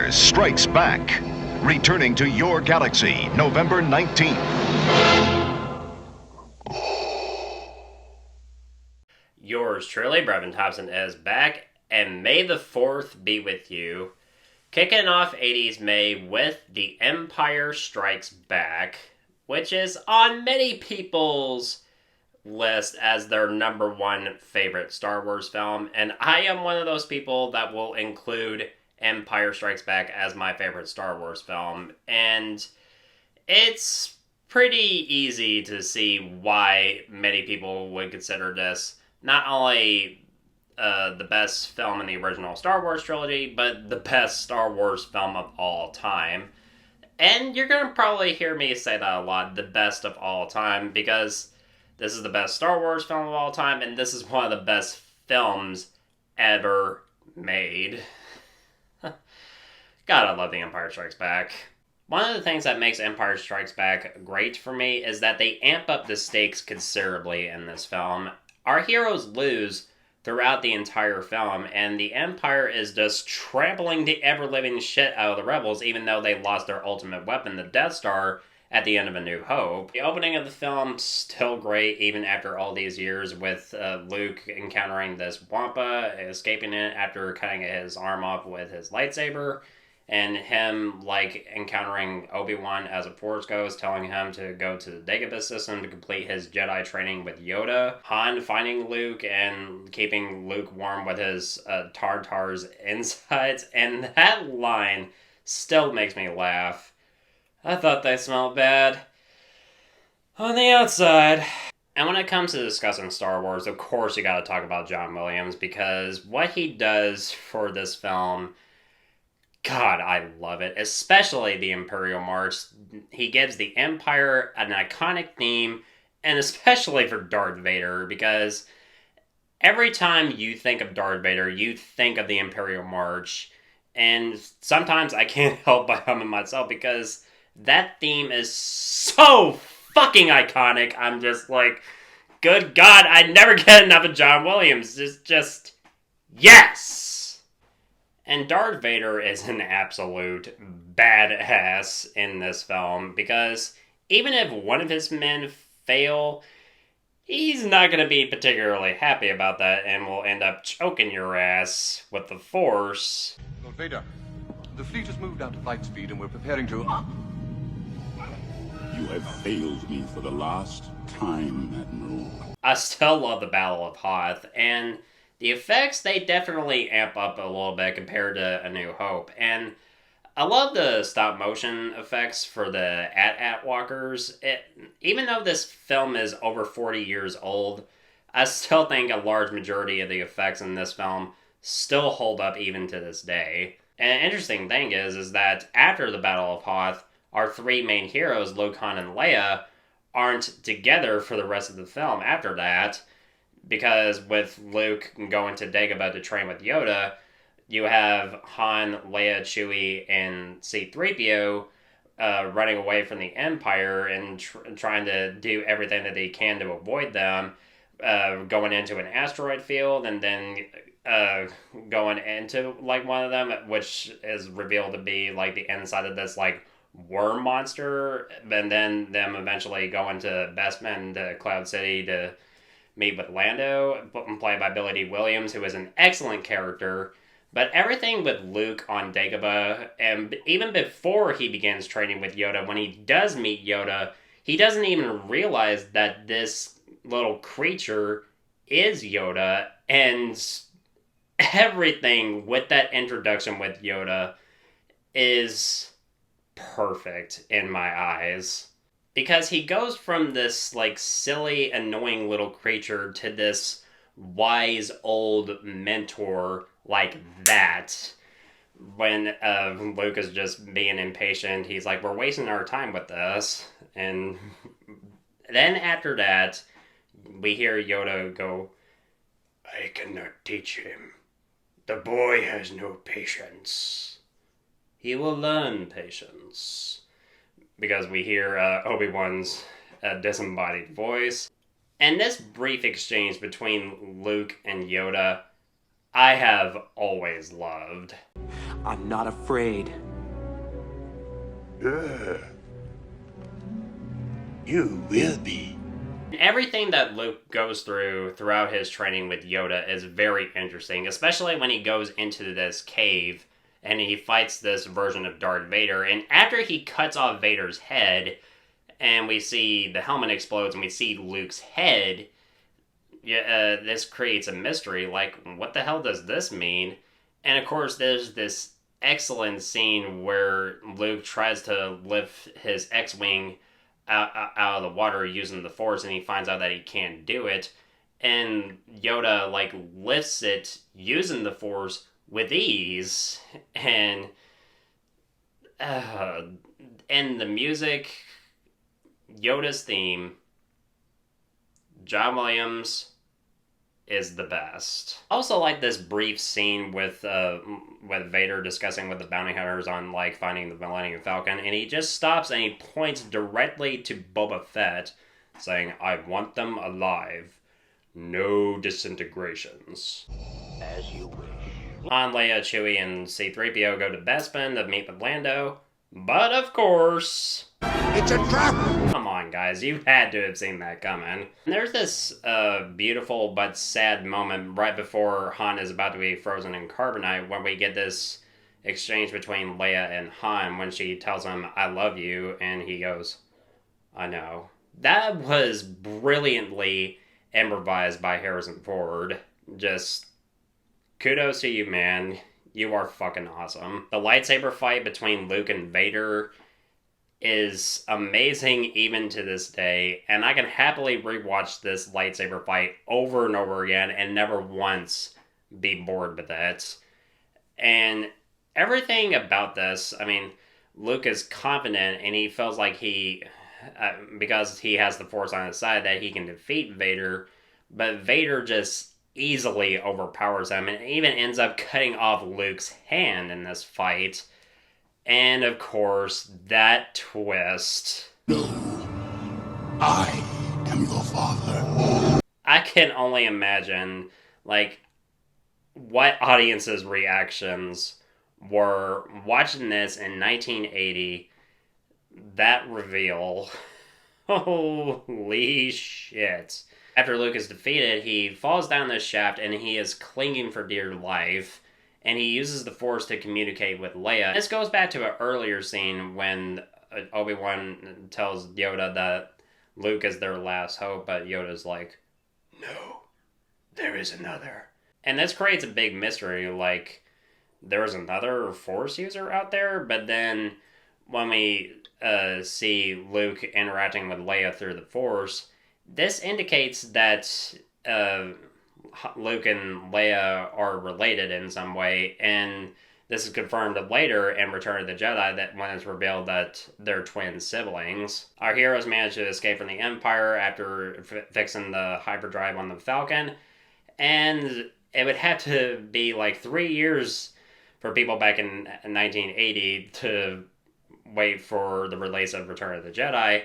Empire Strikes Back. Returning to your galaxy, November 19th. Yours truly, Brevin Thompson, is back, and May the 4th be with you. Kicking off 80s May with The Empire Strikes Back, which is on many people's list as their number one favorite Star Wars film, and I am one of those people that will include Empire Strikes Back as my favorite Star Wars film, and it's pretty easy to see why many people would consider this not only the best film in the original Star Wars trilogy, but the best Star Wars film of all time. And you're going to probably hear me say that a lot, the best of all time, because this is the best Star Wars film of all time, and this is one of the best films ever made. God, I love The Empire Strikes Back. One of the things that makes Empire Strikes Back great for me is that they amp up the stakes considerably in this film. Our heroes lose throughout the entire film, and the Empire is just trampling the ever-living shit out of the Rebels, even though they lost their ultimate weapon, the Death Star, at the end of A New Hope. The opening of the film still great, even after all these years, with Luke encountering this Wampa, escaping it after cutting his arm off with his lightsaber, and him, encountering Obi-Wan as a Force ghost, telling him to go to the Dagobah system to complete his Jedi training with Yoda. Han finding Luke and keeping Luke warm with his Tartar's insides. And that line still makes me laugh. I thought they smelled bad on the outside. And when it comes to discussing Star Wars, of course you gotta talk about John Williams, because what he does for this film, God, I love it. Especially the Imperial March. He gives the Empire an iconic theme, and especially for Darth Vader, because every time you think of Darth Vader, you think of the Imperial March. And sometimes I can't help but humming myself, because that theme is so fucking iconic. I'm just like, good God, I never get enough of John Williams. Just yes! And Darth Vader is an absolute badass in this film, because even if one of his men fail, he's not going to be particularly happy about that and will end up choking your ass with the Force. Lord Vader, the fleet has moved out to light speed and we're preparing to... You have failed me for the last time, Admiral. I still love the Battle of Hoth, and the effects, they definitely amp up a little bit compared to A New Hope. And I love the stop motion effects for the AT-AT walkers. Even though this film is over 40 years old, I still think a large majority of the effects in this film still hold up even to this day. And an interesting thing is that after the Battle of Hoth, our three main heroes, Luke, Han, and Leia, aren't together for the rest of the film after that. Because with Luke going to Dagobah to train with Yoda, you have Han, Leia, Chewie, and C-3PO running away from the Empire and trying to do everything that they can to avoid them, going into an asteroid field, and then going into one of them, which is revealed to be the inside of this worm monster, and then them eventually going to Bespin to Cloud City to meet with Lando, played by Dee Williams, who is an excellent character. But everything with Luke on Dagobah, and even before he begins training with Yoda, when he does meet Yoda, he doesn't even realize that this little creature is Yoda, and everything with that introduction with Yoda is perfect in my eyes. Because he goes from this, silly, annoying little creature to this wise old mentor like that. When Luke is just being impatient, he's like, we're wasting our time with this. And then after that, we hear Yoda go, I cannot teach him. The boy has no patience. He will learn patience. Because we hear Obi-Wan's disembodied voice. And this brief exchange between Luke and Yoda, I have always loved. I'm not afraid. You will be. Everything that Luke goes throughout his training with Yoda is very interesting, especially when he goes into this cave and he fights this version of Darth Vader. And after he cuts off Vader's head, and we see the helmet explodes and we see Luke's head, this creates a mystery, like, what the hell does this mean? And of course, there's this excellent scene where Luke tries to lift his X-Wing out of the water using the Force, and he finds out that he can't do it. And Yoda, like, lifts it using the Force with ease. And the music, Yoda's theme, John Williams is the best. Also, like this brief scene with Vader discussing with the bounty hunters on, like, finding the Millennium Falcon, and he just stops and he points directly to Boba Fett, saying, "I want them alive. No disintegrations." As you wish. Han, Leia, Chewie, and C-3PO go to Bespin to meet with Lando, but of course... It's a trap! Come on, guys, you had to have seen that coming. And there's this beautiful but sad moment right before Han is about to be frozen in carbonite, when we get this exchange between Leia and Han when she tells him, "I love you," and he goes, "I know." That was brilliantly improvised by Harrison Ford. Just kudos to you, man. You are fucking awesome. The lightsaber fight between Luke and Vader is amazing even to this day, and I can happily rewatch this lightsaber fight over and over again and never once be bored with it. And everything about this, I mean, Luke is confident and he feels like he, because he has the Force on his side, that he can defeat Vader, but Vader just easily overpowers him and even ends up cutting off Luke's hand in this fight. And of course, that twist. No, I am your father. I can only imagine, like, what audiences' reactions were watching this in 1980. That reveal. Holy shit. After Luke is defeated, he falls down this shaft and he is clinging for dear life. And he uses the Force to communicate with Leia. This goes back to an earlier scene when Obi-Wan tells Yoda that Luke is their last hope, but Yoda's like, "No, there is another." And this creates a big mystery, like, there was another Force user out there, but then when we see Luke interacting with Leia through the Force, this indicates that Luke and Leia are related in some way, and this is confirmed later in Return of the Jedi that when it's revealed that they're twin siblings. Our heroes manage to escape from the Empire after fixing the hyperdrive on the Falcon, and it would have to be like 3 years for people back in 1980 to wait for the release of Return of the Jedi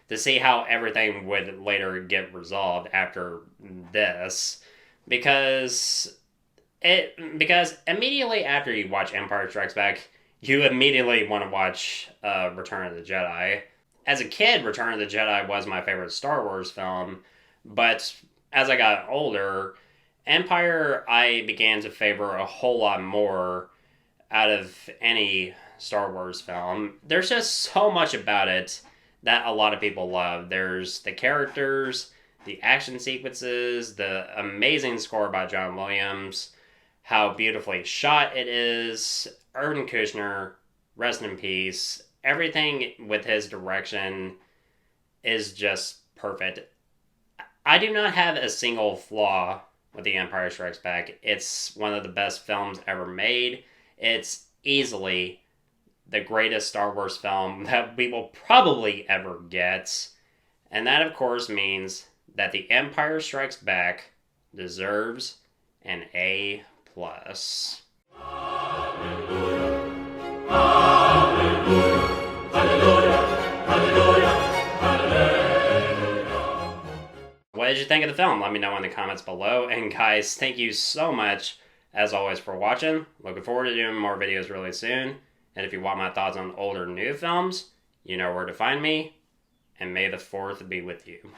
to see how everything would later get resolved after this. Because immediately after you watch Empire Strikes Back, you immediately want to watch Return of the Jedi. As a kid, Return of the Jedi was my favorite Star Wars film, but as I got older, Empire I began to favor a whole lot more out of any Star Wars film. There's just so much about it that a lot of people love. There's the characters, the action sequences, the amazing score by John Williams, how beautifully shot it is. Irvin Kershner, rest in peace. Everything with his direction is just perfect. I do not have a single flaw with The Empire Strikes Back. It's one of the best films ever made. It's easily the greatest Star Wars film that we will probably ever get. And that, of course, means that The Empire Strikes Back deserves an A+. What did you think of the film? Let me know in the comments below. And guys, thank you so much as always, for watching. Looking forward to doing more videos really soon. And if you want my thoughts on old or new films, you know where to find me. And may the 4th be with you.